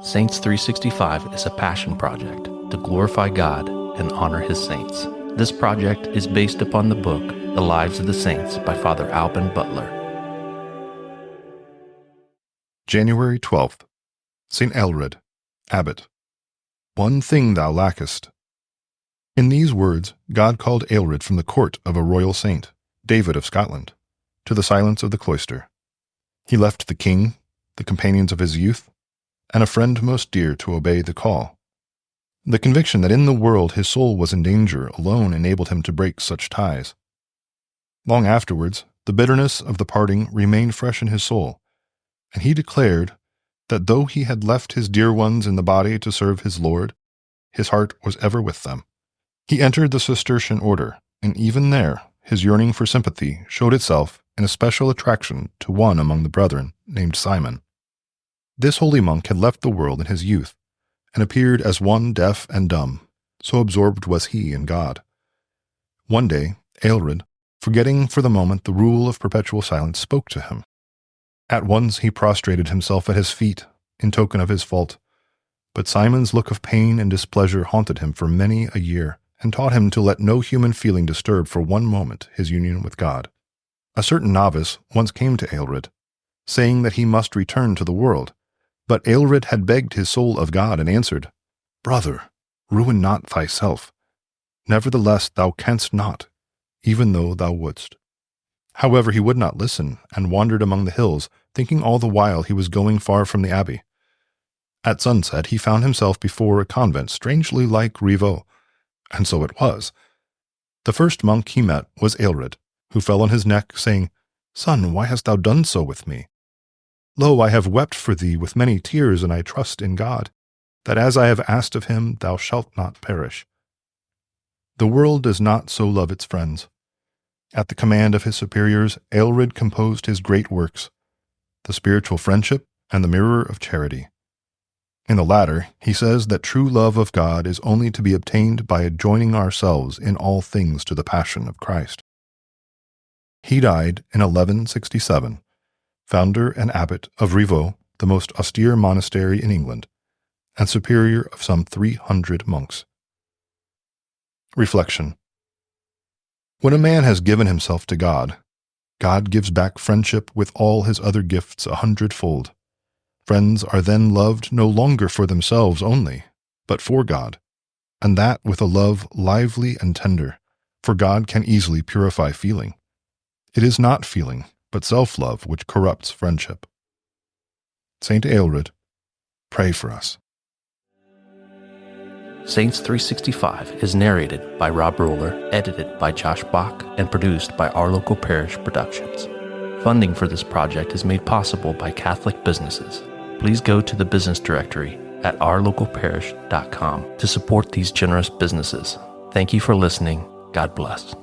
Saints 365 is a passion project to glorify God and honor His saints. This project is based upon the book, The Lives of the Saints by Father Alban Butler. January 12th. St. Aelred, Abbot. One thing thou lackest. In these words, God called Aelred from the court of a royal saint, David of Scotland, to the silence of the cloister. He left the king, the companions of his youth, and a friend most dear to obey the call. The conviction that in the world his soul was in danger alone enabled him to break such ties. Long afterwards, the bitterness of the parting remained fresh in his soul, and he declared that though he had left his dear ones in the body to serve his Lord, his heart was ever with them. He entered the Cistercian order, and even there his yearning for sympathy showed itself in a special attraction to one among the brethren named Simon. This holy monk had left the world in his youth, and appeared as one deaf and dumb, so absorbed was he in God. One day, Aelred, forgetting for the moment the rule of perpetual silence, spoke to him. At once he prostrated himself at his feet, in token of his fault, but Simon's look of pain and displeasure haunted him for many a year, and taught him to let no human feeling disturb for one moment his union with God. A certain novice once came to Aelred, saying that he must return to the world, but Aelred had begged his soul of God and answered, "Brother, ruin not thyself. Nevertheless thou canst not, even though thou wouldst." However, he would not listen, and wandered among the hills, thinking all the while he was going far from the abbey. At sunset he found himself before a convent strangely like Rievaulx, and so it was. The first monk he met was Aelred, who fell on his neck, saying, "Son, why hast thou done so with me? Lo, I have wept for thee with many tears, and I trust in God, that as I have asked of him, thou shalt not perish." The world does not so love its friends. At the command of his superiors, Aelred composed his great works, the Spiritual Friendship and the Mirror of Charity. In the latter, he says that true love of God is only to be obtained by adjoining ourselves in all things to the passion of Christ. He died in 1167, founder and abbot of Rievaulx, the most austere monastery in England, and superior of some 300 monks. Reflection. When a man has given himself to God, God gives back friendship with all his other gifts 100-fold. Friends are then loved no longer for themselves only, but for God, and that with a love lively and tender, for God can easily purify feeling. It is not feeling, but self-love which corrupts friendship. Saint Aelred, pray for us. Saints 365 is narrated by Rob Roller, edited by Josh Bach, and produced by Our Local Parish Productions. Funding for this project is made possible by Catholic businesses. Please go to the business directory at ourlocalparish.com to support these generous businesses. Thank you for listening. God bless.